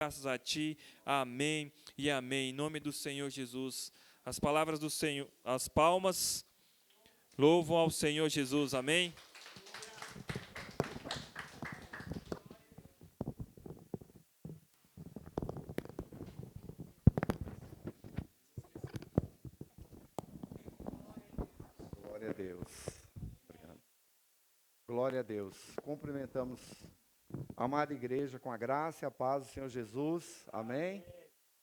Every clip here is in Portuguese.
Graças a Ti, amém e amém. Em nome do Senhor Jesus, as palavras do Senhor, as palmas louvam ao Senhor Jesus, amém. Glória a Deus. Obrigado. Glória a Deus. Cumprimentamos a amada igreja com a graça e a paz do Senhor Jesus. Amém?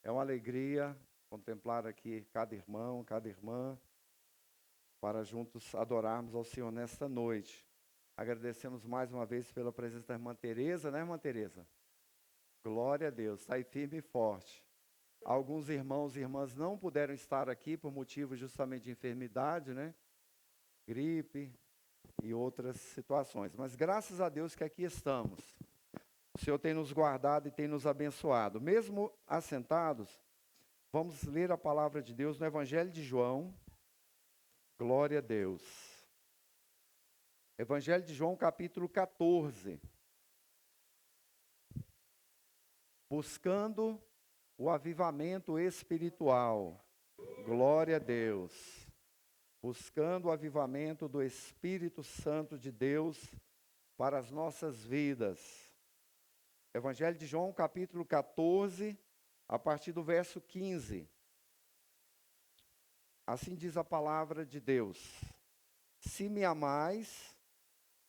É uma alegria contemplar aqui cada irmão, cada irmã, para juntos adorarmos ao Senhor nesta noite. Agradecemos mais uma vez pela presença da irmã Tereza, né, irmã Tereza? Glória a Deus. Está aí firme e forte. Alguns irmãos e irmãs não puderam estar aqui por motivo justamente de enfermidade, né? Gripe e outras situações. Mas graças a Deus que aqui estamos. O Senhor tem nos guardado e tem nos abençoado. Mesmo assentados, vamos ler a palavra de Deus no Evangelho de João. Glória a Deus. Evangelho de João, capítulo 14. Buscando o avivamento espiritual. Glória a Deus. Buscando o avivamento do Espírito Santo de Deus para as nossas vidas. Evangelho de João, capítulo 14, a partir do verso 15. Assim diz a palavra de Deus: Se me amais,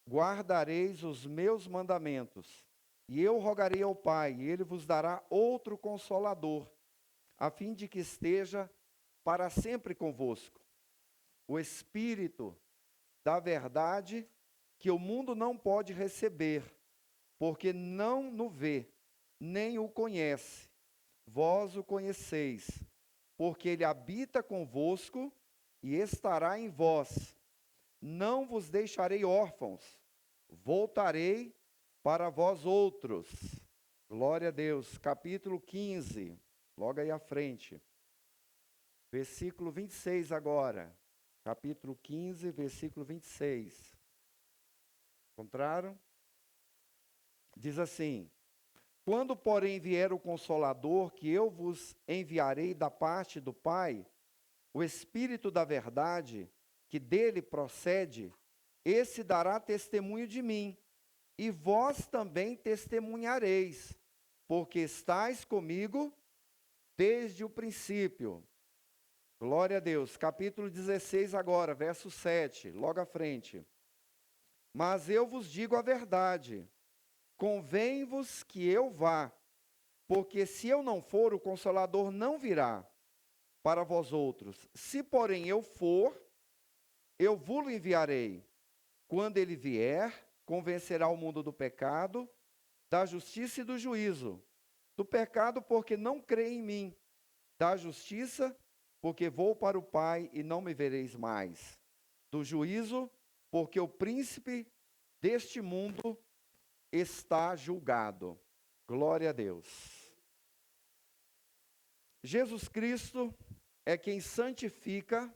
guardareis os meus mandamentos, e eu rogarei ao Pai, e ele vos dará outro consolador, a fim de que esteja para sempre convosco. O Espírito da verdade, que o mundo não pode receber, porque não o vê, nem o conhece. Vós o conheceis, porque ele habita convosco e estará em vós. Não vos deixarei órfãos, voltarei para vós outros. Glória a Deus. Capítulo 15, logo aí à frente. Versículo 26 agora. Capítulo 15, versículo 26. Encontraram? Diz assim: Quando, porém, vier o Consolador, que eu vos enviarei da parte do Pai, o Espírito da verdade, que dele procede, esse dará testemunho de mim, e vós também testemunhareis, porque estáis comigo desde o princípio. Glória a Deus. Capítulo 16 agora, verso 7, logo à frente. Mas eu vos digo a verdade, convém-vos que eu vá, porque se eu não for, o Consolador não virá para vós outros. Se, porém, eu for, eu vos enviarei. Quando ele vier, convencerá o mundo do pecado, da justiça e do juízo. Do pecado, porque não crê em mim. Da justiça, porque vou para o Pai e não me vereis mais. Do juízo, porque o príncipe deste mundo está julgado. Glória a Deus. Jesus Cristo é quem santifica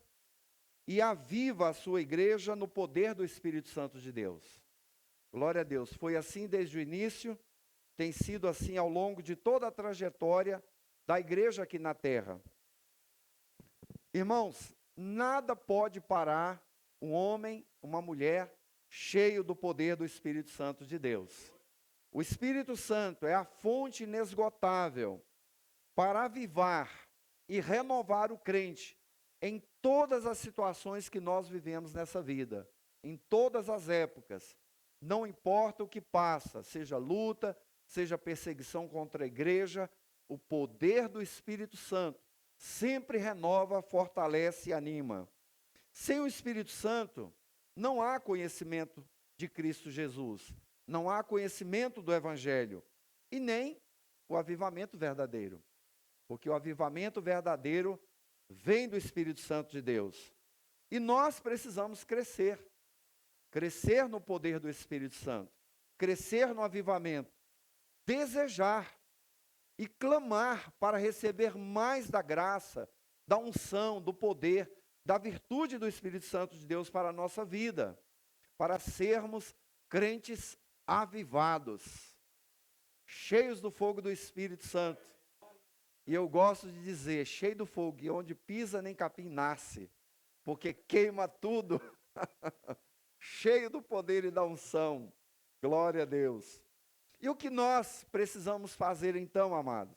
e aviva a sua igreja no poder do Espírito Santo de Deus. Glória a Deus. Foi assim desde o início, tem sido assim ao longo de toda a trajetória da igreja aqui na terra. Irmãos, nada pode parar um homem, uma mulher cheio do poder do Espírito Santo de Deus. O Espírito Santo é a fonte inesgotável para avivar e renovar o crente em todas as situações que nós vivemos nessa vida, em todas as épocas. Não importa o que passa, seja luta, seja perseguição contra a igreja, o poder do Espírito Santo sempre renova, fortalece e anima. Sem o Espírito Santo, não há conhecimento de Cristo Jesus, não há conhecimento do Evangelho, e nem o avivamento verdadeiro. Porque o avivamento verdadeiro vem do Espírito Santo de Deus. E nós precisamos crescer no poder do Espírito Santo, crescer no avivamento, desejar e clamar para receber mais da graça, da unção, do poder, da virtude do Espírito Santo de Deus para a nossa vida, para sermos crentes avivados, cheios do fogo do Espírito Santo. E eu gosto de dizer, cheio do fogo, e onde pisa nem capim nasce, porque queima tudo, cheio do poder e da unção. Glória a Deus. E o que nós precisamos fazer então, amados?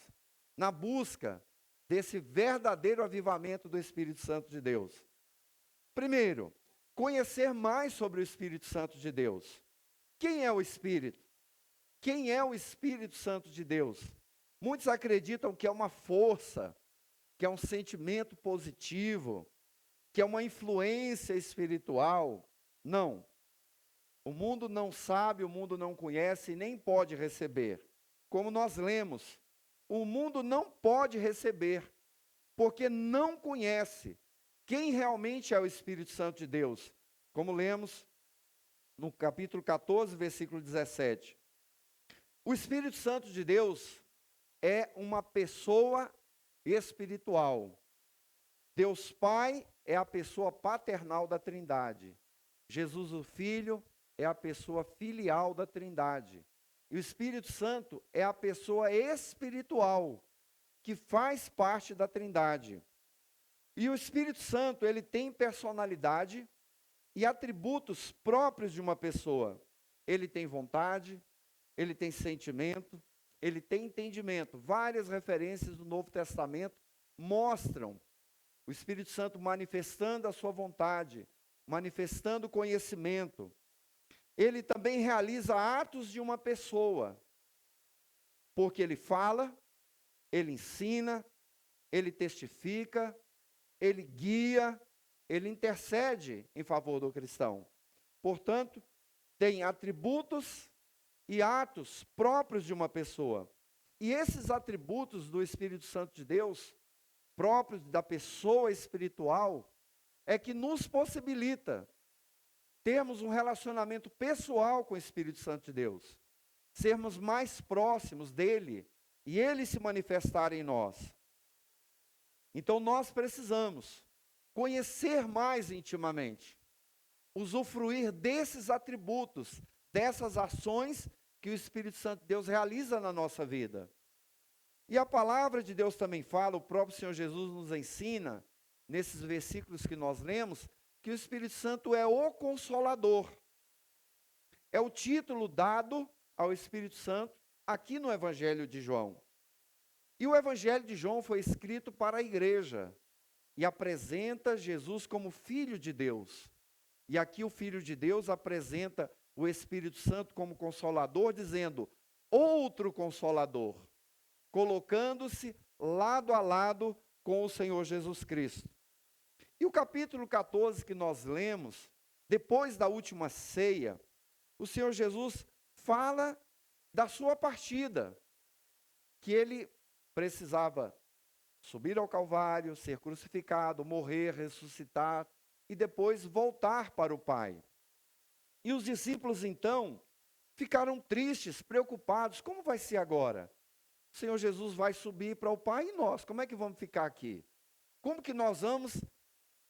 Na busca desse verdadeiro avivamento do Espírito Santo de Deus. Primeiro, conhecer mais sobre o Espírito Santo de Deus. Quem é o Espírito? Quem é o Espírito Santo de Deus? Muitos acreditam que é uma força, que é um sentimento positivo, que é uma influência espiritual. Não. O mundo não sabe, o mundo não conhece e nem pode receber. Como nós lemos, o mundo não pode receber, porque não conhece quem realmente é o Espírito Santo de Deus. Como lemos no capítulo 14, versículo 17. O Espírito Santo de Deus é uma pessoa espiritual. Deus Pai é a pessoa paternal da Trindade. Jesus o Filho é a pessoa filial da Trindade. E o Espírito Santo é a pessoa espiritual, que faz parte da Trindade. E o Espírito Santo, ele tem personalidade e atributos próprios de uma pessoa. Ele tem vontade, ele tem sentimento, ele tem entendimento. Várias referências do Novo Testamento mostram o Espírito Santo manifestando a sua vontade, manifestando conhecimento. Ele também realiza atos de uma pessoa, porque ele fala, ele ensina, ele testifica, ele guia, ele intercede em favor do cristão. Portanto, tem atributos e atos próprios de uma pessoa. E esses atributos do Espírito Santo de Deus, próprios da pessoa espiritual, é que nos possibilita termos um relacionamento pessoal com o Espírito Santo de Deus, sermos mais próximos dele e ele se manifestar em nós. Então nós precisamos conhecer mais intimamente, usufruir desses atributos, dessas ações que o Espírito Santo de Deus realiza na nossa vida. E a palavra de Deus também fala, o próprio Senhor Jesus nos ensina, nesses versículos que nós lemos, que o Espírito Santo é o Consolador. É o título dado ao Espírito Santo aqui no Evangelho de João. E o Evangelho de João foi escrito para a igreja e apresenta Jesus como Filho de Deus. E aqui o Filho de Deus apresenta o Espírito Santo como Consolador, dizendo, outro Consolador, colocando-se lado a lado com o Senhor Jesus Cristo. E o capítulo 14 que nós lemos, depois da última ceia, o Senhor Jesus fala da sua partida, que ele precisava subir ao Calvário, ser crucificado, morrer, ressuscitar e depois voltar para o Pai. E os discípulos então ficaram tristes, preocupados, como vai ser agora? O Senhor Jesus vai subir para o Pai e nós, como é que vamos ficar aqui? Como que nós vamos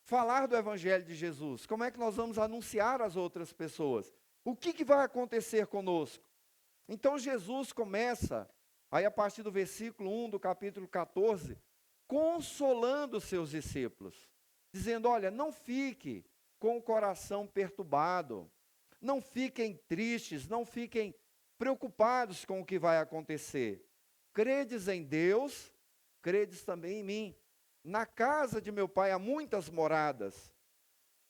falar do Evangelho de Jesus? Como é que nós vamos anunciar às outras pessoas? O que vai acontecer conosco? Então Jesus começa, aí a partir do versículo 1 do capítulo 14, consolando os seus discípulos, dizendo, olha, não fique com o coração perturbado, não fiquem tristes, não fiquem preocupados com o que vai acontecer. Credes em Deus, credes também em mim. Na casa de meu pai há muitas moradas.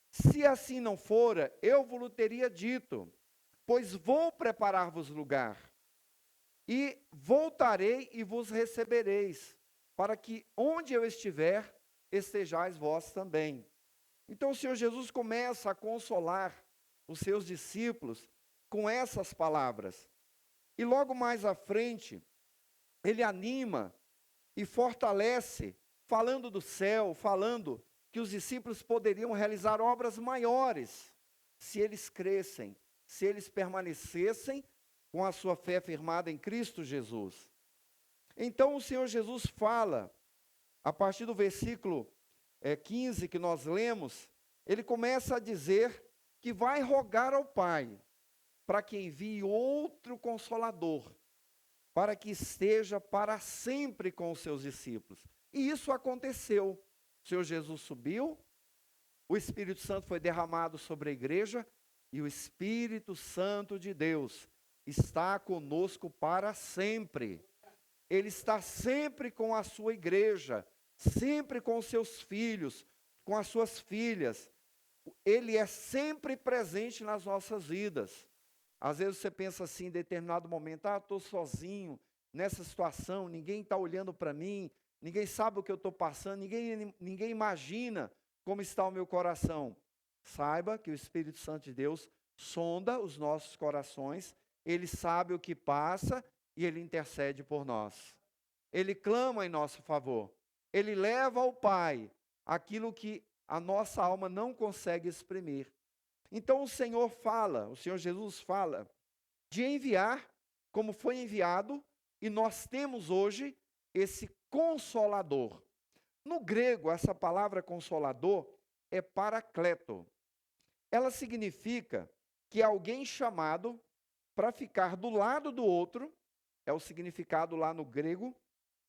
Se assim não fora, eu vos teria dito, pois vou preparar-vos lugar. E voltarei e vos recebereis, para que onde eu estiver, estejais vós também. Então o Senhor Jesus começa a consolar os seus discípulos com essas palavras. E logo mais à frente, ele anima e fortalece, falando do céu, falando que os discípulos poderiam realizar obras maiores, se eles crescem, se eles permanecessem com a sua fé firmada em Cristo Jesus. Então o Senhor Jesus fala, a partir do versículo 15 que nós lemos, ele começa a dizer que vai rogar ao Pai, para que envie outro Consolador, para que esteja para sempre com os seus discípulos. E isso aconteceu. O Senhor Jesus subiu, o Espírito Santo foi derramado sobre a igreja, e o Espírito Santo de Deus está conosco para sempre. Ele está sempre com a sua igreja, sempre com os seus filhos, com as suas filhas. Ele é sempre presente nas nossas vidas. Às vezes você pensa assim, em determinado momento, estou sozinho nessa situação, ninguém está olhando para mim, ninguém sabe o que eu estou passando, ninguém imagina como está o meu coração. Saiba que o Espírito Santo de Deus sonda os nossos corações, ele sabe o que passa e ele intercede por nós. Ele clama em nosso favor. Ele leva ao Pai aquilo que a nossa alma não consegue exprimir. Então o Senhor Jesus fala de enviar, como foi enviado, e nós temos hoje esse Consolador. No grego, essa palavra Consolador é Paracleto. Ela significa que é alguém chamado para ficar do lado do outro, é o significado lá no grego,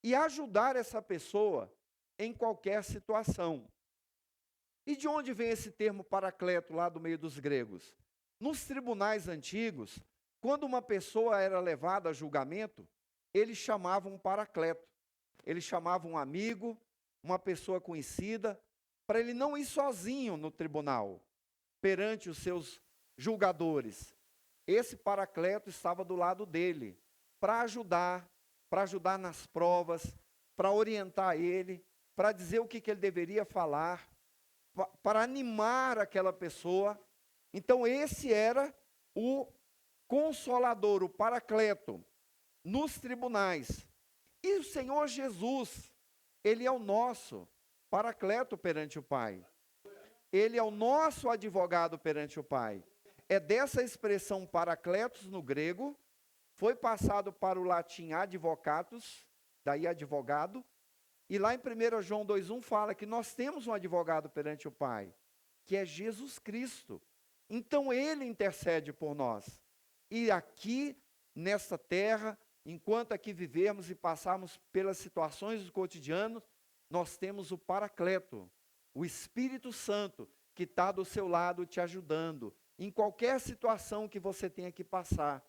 e ajudar essa pessoa em qualquer situação. E de onde vem esse termo paracleto lá do meio dos gregos? Nos tribunais antigos, quando uma pessoa era levada a julgamento, eles chamavam um paracleto. Eles chamavam um amigo, uma pessoa conhecida, para ele não ir sozinho no tribunal, perante os seus julgadores. Esse paracleto estava do lado dele, para ajudar nas provas, para orientar ele, para dizer o que ele deveria falar, para animar aquela pessoa. Então esse era o Consolador, o Paracleto, nos tribunais. E o Senhor Jesus, ele é o nosso Paracleto perante o Pai. Ele é o nosso advogado perante o Pai. É dessa expressão Paracletos no grego, foi passado para o latim advocatus, daí advogado, e lá em 1 João 2,1 fala que nós temos um advogado perante o Pai, que é Jesus Cristo. Então ele intercede por nós. E aqui, nesta terra, enquanto aqui vivermos e passarmos pelas situações do cotidiano, nós temos o Paracleto, o Espírito Santo, que está do seu lado te ajudando, em qualquer situação que você tenha que passar,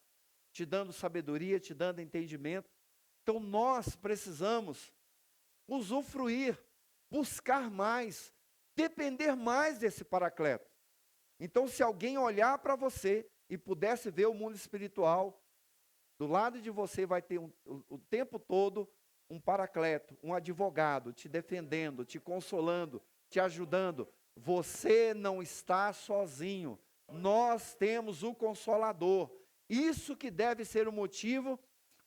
te dando sabedoria, te dando entendimento. Então nós precisamos usufruir, buscar mais, depender mais desse Paracleto. Então se alguém olhar para você e pudesse ver o mundo espiritual, do lado de você vai ter o tempo todo um Paracleto, um advogado te defendendo, te consolando, te ajudando. Você não está sozinho, nós temos o Consolador. Isso que deve ser o motivo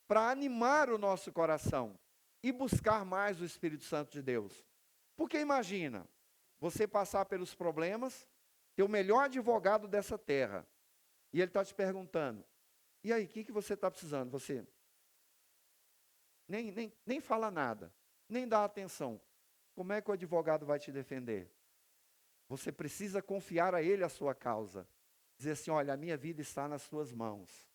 para animar o nosso coração e buscar mais o Espírito Santo de Deus. Porque imagina, você passar pelos problemas, ter o melhor advogado dessa terra, e ele está te perguntando, e aí, o que você está precisando? Você nem fala nada, nem dá atenção. Como é que o advogado vai te defender? Você precisa confiar a ele a sua causa. Dizer assim, olha, a minha vida está nas suas mãos.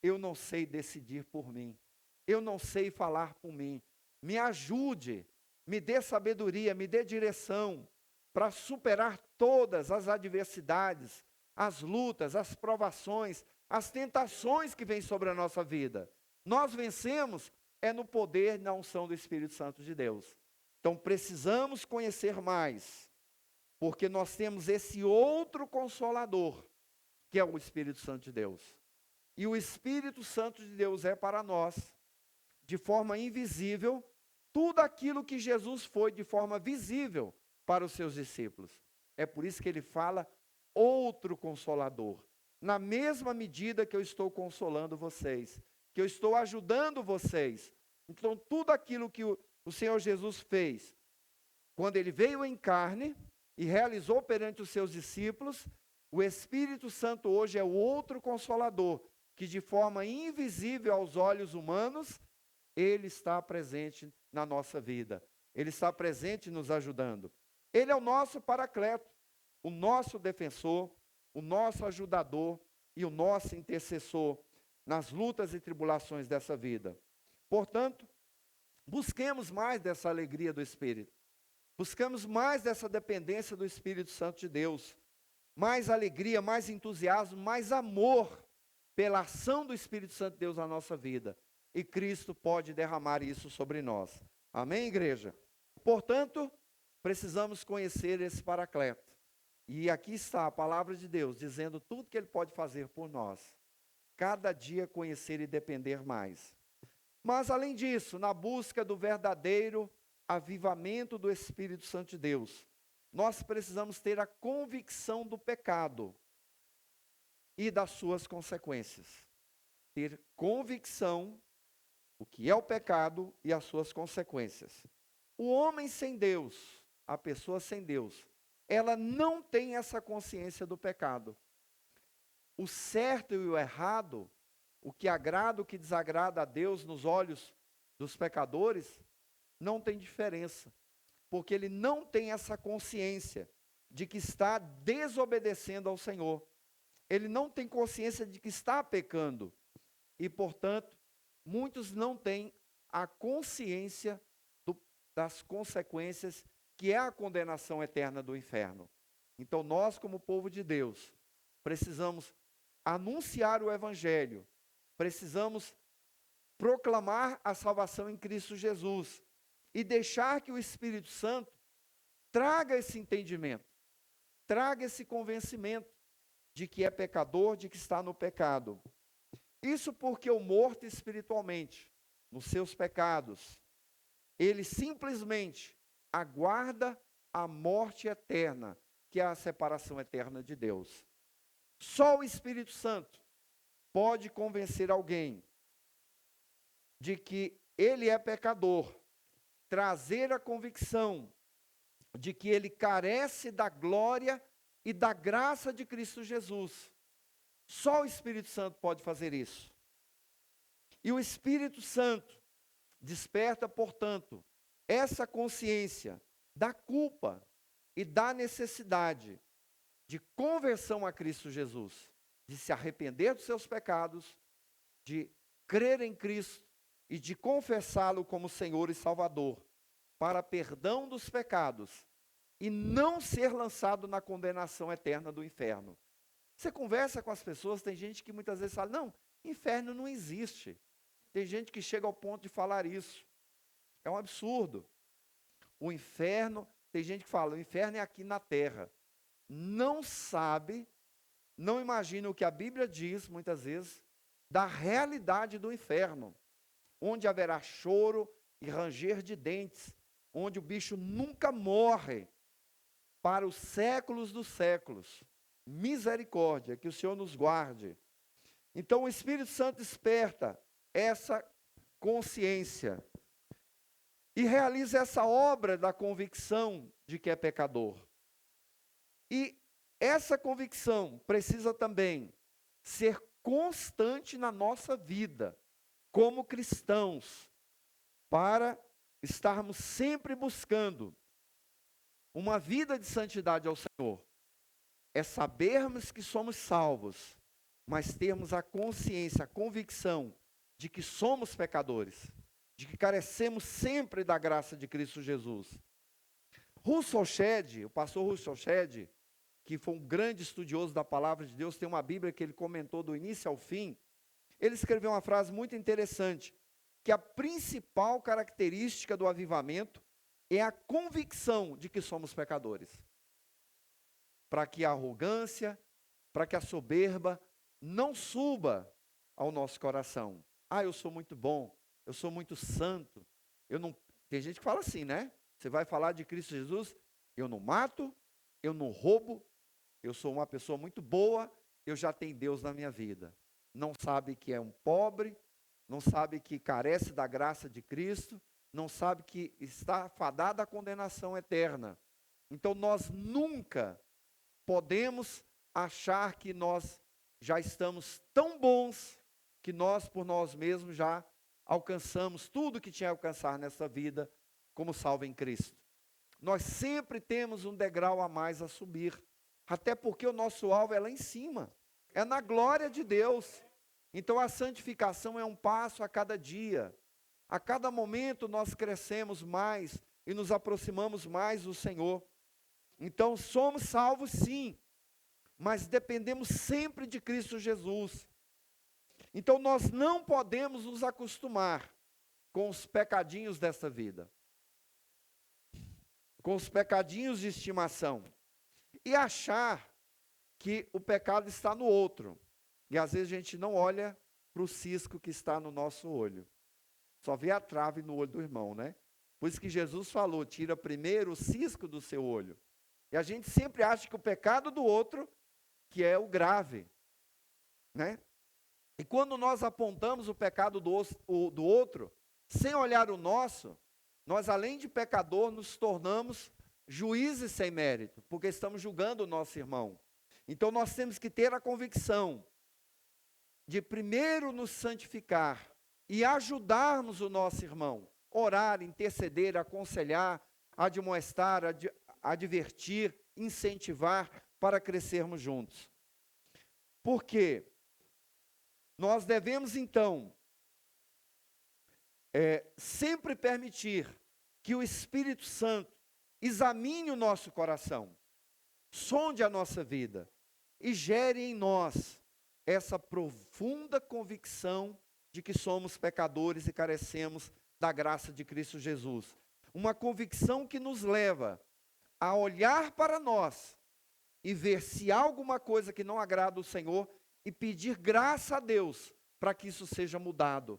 Eu não sei decidir por mim. Eu não sei falar por mim. Me ajude, me dê sabedoria, me dê direção para superar todas as adversidades, as lutas, as provações, as tentações que vêm sobre a nossa vida. Nós vencemos no poder e na unção do Espírito Santo de Deus. Então precisamos conhecer mais, porque nós temos esse outro Consolador, que é o Espírito Santo de Deus. E o Espírito Santo de Deus é para nós, de forma invisível, tudo aquilo que Jesus foi de forma visível para os seus discípulos. É por isso que ele fala outro Consolador. Na mesma medida que eu estou consolando vocês, que eu estou ajudando vocês. Então, tudo aquilo que o Senhor Jesus fez, quando ele veio em carne e realizou perante os seus discípulos, o Espírito Santo hoje é o outro Consolador, que de forma invisível aos olhos humanos, ele está presente na nossa vida. Ele está presente nos ajudando. Ele é o nosso Paracleto, o nosso defensor, o nosso ajudador e o nosso intercessor nas lutas e tribulações dessa vida. Portanto, busquemos mais dessa alegria do Espírito. Buscamos mais dessa dependência do Espírito Santo de Deus. Mais alegria, mais entusiasmo, mais amor pela ação do Espírito Santo de Deus na nossa vida. E Cristo pode derramar isso sobre nós. Amém, igreja? Portanto, precisamos conhecer esse Paracleto. E aqui está a palavra de Deus, dizendo tudo que Ele pode fazer por nós. Cada dia conhecer e depender mais. Mas, além disso, na busca do verdadeiro avivamento do Espírito Santo de Deus, nós precisamos ter a convicção do pecado e das suas consequências. Ter convicção o que é o pecado e as suas consequências. O homem sem Deus, a pessoa sem Deus, ela não tem essa consciência do pecado. O certo e o errado, o que agrada, o que desagrada a Deus nos olhos dos pecadores, não tem diferença, porque ele não tem essa consciência de que está desobedecendo ao Senhor. Ele não tem consciência de que está pecando. E, portanto, muitos não têm a consciência das consequências, que é a condenação eterna do inferno. Então, nós, como povo de Deus, precisamos anunciar o Evangelho, precisamos proclamar a salvação em Cristo Jesus e deixar que o Espírito Santo traga esse entendimento, traga esse convencimento de que é pecador, de que está no pecado. Isso porque o morto espiritualmente, nos seus pecados, ele simplesmente aguarda a morte eterna, que é a separação eterna de Deus. Só o Espírito Santo pode convencer alguém de que ele é pecador, trazer a convicção de que ele carece da glória e da graça de Cristo Jesus. Só o Espírito Santo pode fazer isso. E o Espírito Santo desperta, portanto, essa consciência da culpa e da necessidade de conversão a Cristo Jesus, de se arrepender dos seus pecados, de crer em Cristo e de confessá-lo como Senhor e Salvador, para perdão dos pecados e não ser lançado na condenação eterna do inferno. Você conversa com as pessoas, tem gente que muitas vezes fala, não, inferno não existe. Tem gente que chega ao ponto de falar isso. É um absurdo. O inferno, tem gente que fala, o inferno é aqui na terra. Não sabe, não imagina o que a Bíblia diz, muitas vezes, da realidade do inferno, onde haverá choro e ranger de dentes, onde o bicho nunca morre, para os séculos dos séculos. Misericórdia, que o Senhor nos guarde. Então o Espírito Santo desperta essa consciência e realiza essa obra da convicção de que é pecador. E essa convicção precisa também ser constante na nossa vida, como cristãos, para estarmos sempre buscando uma vida de santidade ao Senhor. É sabermos que somos salvos, mas termos a consciência, a convicção de que somos pecadores, de que carecemos sempre da graça de Cristo Jesus. Russell Shedd, o pastor Russell Shedd, que foi um grande estudioso da palavra de Deus, tem uma Bíblia que ele comentou do início ao fim, ele escreveu uma frase muito interessante, que a principal característica do avivamento é a convicção de que somos pecadores. Para que a arrogância, para que a soberba não suba ao nosso coração. Ah, eu sou muito bom, eu sou muito santo. Tem gente que fala assim, né? Você vai falar de Cristo Jesus, eu não mato, eu não roubo, eu sou uma pessoa muito boa, eu já tenho Deus na minha vida. Não sabe que é um pobre, não sabe que carece da graça de Cristo, não sabe que está fadada à condenação eterna. Então nós nunca podemos achar que nós já estamos tão bons que nós por nós mesmos já alcançamos tudo que tinha a alcançar nessa vida como salvo em Cristo. Nós sempre temos um degrau a mais a subir, até porque o nosso alvo é lá em cima, é na glória de Deus. Então a santificação é um passo a cada dia. A cada momento nós crescemos mais e nos aproximamos mais do Senhor. Então somos salvos sim, mas dependemos sempre de Cristo Jesus. Então nós não podemos nos acostumar com os pecadinhos dessa vida, com os pecadinhos de estimação, e achar que o pecado está no outro. E às vezes a gente não olha para o cisco que está no nosso olho. Só vê a trave no olho do irmão, né? Por isso que Jesus falou, tira primeiro o cisco do seu olho. E a gente sempre acha que o pecado do outro, que é o grave, né? E quando nós apontamos o pecado do outro, sem olhar o nosso, nós além de pecador, nos tornamos juízes sem mérito, porque estamos julgando o nosso irmão. Então nós temos que ter a convicção de primeiro nos santificar e ajudarmos o nosso irmão, orar, interceder, aconselhar, admoestar, advertir, incentivar para crescermos juntos. Por quê? Nós devemos então sempre permitir que o Espírito Santo examine o nosso coração, sonde a nossa vida e gere em nós essa profunda convicção de que somos pecadores e carecemos da graça de Cristo Jesus. Uma convicção que nos leva a olhar para nós e ver se há alguma coisa que não agrada o Senhor e pedir graça a Deus para que isso seja mudado,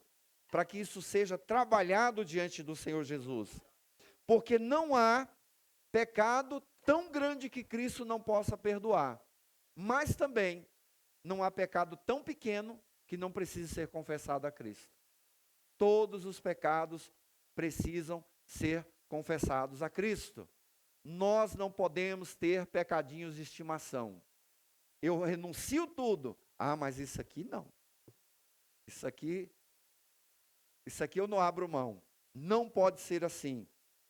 para que isso seja trabalhado diante do Senhor Jesus. Porque não há pecado tão grande que Cristo não possa perdoar, mas também não há pecado tão pequeno que não precise ser confessado a Cristo. Todos os pecados precisam ser confessados a Cristo. Nós não podemos ter pecadinhos de estimação. Eu renuncio tudo. Ah, mas isso aqui não. Isso aqui eu não abro mão. Não pode ser assim.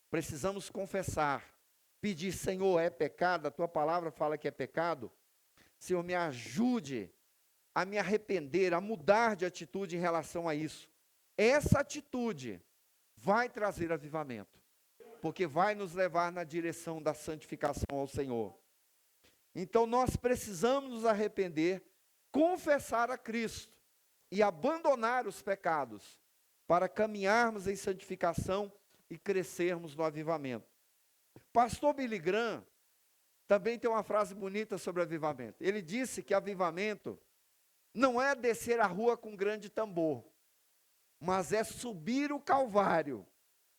Precisamos confessar. Pedir, Senhor, é pecado? A tua palavra fala que é pecado? Senhor, me ajude a me arrepender, a mudar de atitude em relação a isso. Essa atitude vai trazer avivamento, porque vai nos levar na direção da santificação ao Senhor. Então nós precisamos nos arrepender, confessar a Cristo e abandonar os pecados para caminharmos em santificação e crescermos no avivamento. Pastor Billy Graham também tem uma frase bonita sobre avivamento. Ele disse que avivamento não é descer a rua com grande tambor, mas é subir o Calvário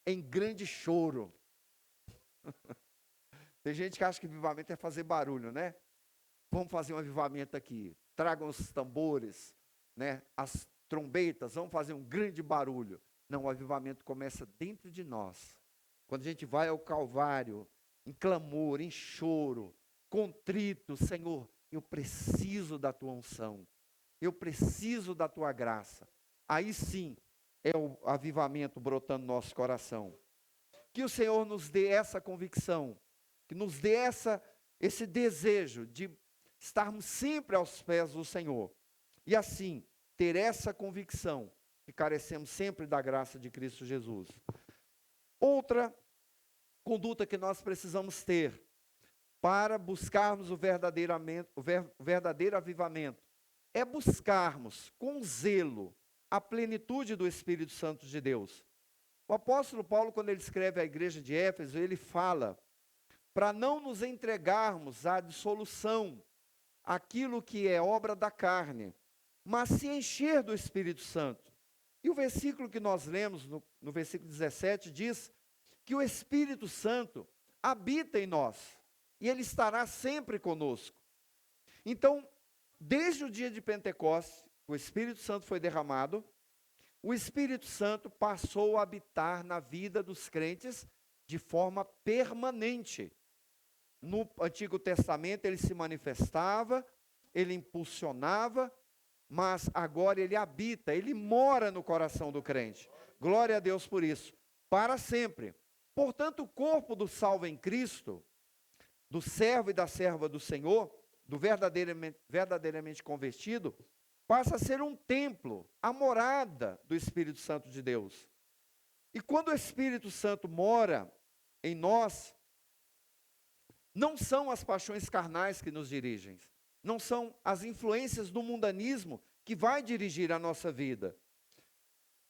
em grande choro. Tem gente que acha que avivamento é fazer barulho, né? Vamos fazer um avivamento aqui. Tragam os tambores, né? As trombetas, vamos fazer um grande barulho. Não, o avivamento começa dentro de nós. Quando a gente vai ao Calvário, em clamor, em choro, contrito, Senhor, eu preciso da tua unção, eu preciso da tua graça. Aí sim é o avivamento brotando no nosso coração. Que o Senhor nos dê essa convicção, que nos dê esse desejo de estarmos sempre aos pés do Senhor. E assim, ter essa convicção que carecemos sempre da graça de Cristo Jesus. Outra conduta que nós precisamos ter para buscarmos o verdadeiro avivamento é buscarmos com zelo a plenitude do Espírito Santo de Deus. O apóstolo Paulo, quando ele escreve à igreja de Éfeso, ele fala para não nos entregarmos à dissolução, aquilo que é obra da carne, mas se encher do Espírito Santo. E o versículo que nós lemos, no versículo 17, diz que o Espírito Santo habita em nós, e Ele estará sempre conosco. Então, desde o dia de Pentecostes, o Espírito Santo foi derramado, o Espírito Santo passou a habitar na vida dos crentes de forma permanente. No Antigo Testamento ele se manifestava, ele impulsionava, mas agora ele habita, ele mora no coração do crente. Glória a Deus por isso, para sempre. Portanto, o corpo do salvo em Cristo, do servo e da serva do Senhor, do verdadeiramente convertido, passa a ser um templo, a morada do Espírito Santo de Deus. E quando o Espírito Santo mora em nós, não são as paixões carnais que nos dirigem, não são as influências do mundanismo que vai dirigir a nossa vida,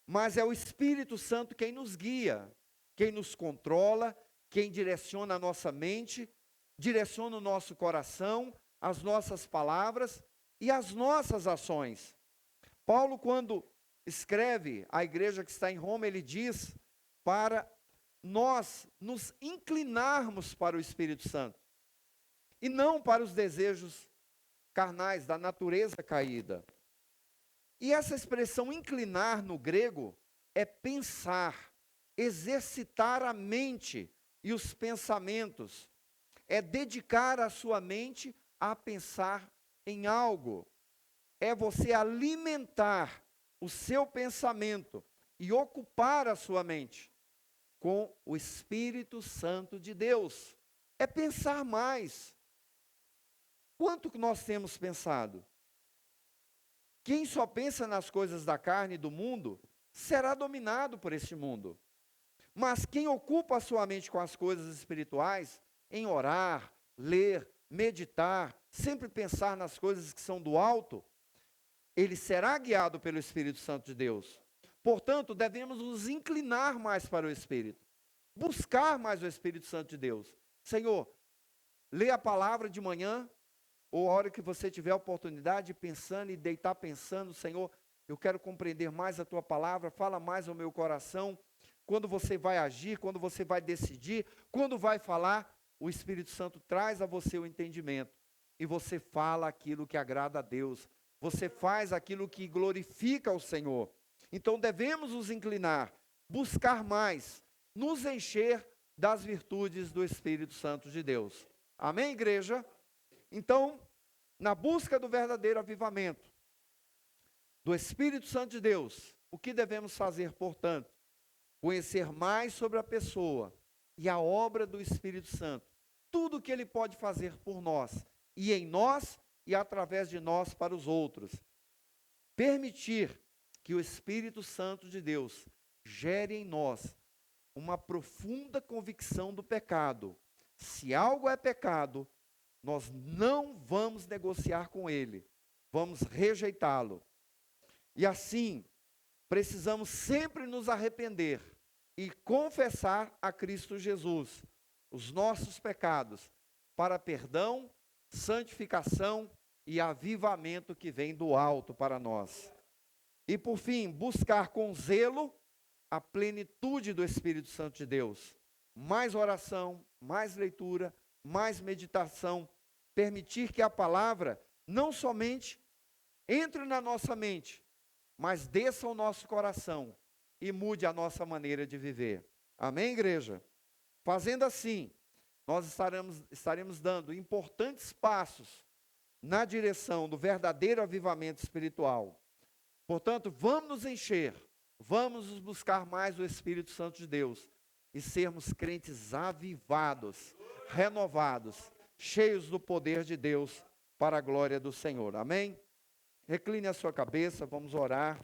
mas é o Espírito Santo quem nos guia, quem nos controla, quem direciona a nossa mente, direciona o nosso coração, as nossas palavras e as nossas ações. Paulo, quando escreve à igreja que está em Roma, ele diz para nós nos inclinarmos para o Espírito Santo e não para os desejos carnais da natureza caída. E essa expressão inclinar no grego é pensar, exercitar a mente e os pensamentos, é dedicar a sua mente a pensar em algo, é você alimentar o seu pensamento e ocupar a sua mente com o Espírito Santo de Deus. É pensar mais. Quanto que nós temos pensado? Quem só pensa nas coisas da carne e do mundo, será dominado por este mundo. Mas quem ocupa a sua mente com as coisas espirituais, em orar, ler, meditar, sempre pensar nas coisas que são do alto, ele será guiado pelo Espírito Santo de Deus. Portanto, devemos nos inclinar mais para o Espírito, buscar mais o Espírito Santo de Deus. Senhor, lê a palavra de manhã, ou a hora que você tiver a oportunidade, pensando e deitar pensando, Senhor, eu quero compreender mais a Tua palavra, fala mais ao meu coração. Quando você vai agir, quando você vai decidir, quando vai falar, o Espírito Santo traz a você o entendimento. E você fala aquilo que agrada a Deus. Você faz aquilo que glorifica ao Senhor. Então devemos nos inclinar, buscar mais, nos encher das virtudes do Espírito Santo de Deus. Amém, igreja? Então, na busca do verdadeiro avivamento, do Espírito Santo de Deus, o que devemos fazer, portanto? Conhecer mais sobre a pessoa e a obra do Espírito Santo. Tudo o que Ele pode fazer por nós, e em nós, e através de nós para os outros. Permitir que o Espírito Santo de Deus gere em nós uma profunda convicção do pecado. Se algo é pecado, nós não vamos negociar com ele, vamos rejeitá-lo. E assim, precisamos sempre nos arrepender e confessar a Cristo Jesus os nossos pecados, para perdão, santificação e avivamento que vem do alto para nós. E por fim, buscar com zelo a plenitude do Espírito Santo de Deus. Mais oração, mais leitura, mais meditação, permitir que a palavra não somente entre na nossa mente, mas desça ao nosso coração e mude a nossa maneira de viver. Amém, igreja? Fazendo assim, nós estaremos dando importantes passos na direção do verdadeiro avivamento espiritual. Portanto, vamos nos encher, vamos nos buscar mais o Espírito Santo de Deus e sermos crentes avivados, renovados, cheios do poder de Deus para a glória do Senhor. Amém? Recline a sua cabeça, vamos orar.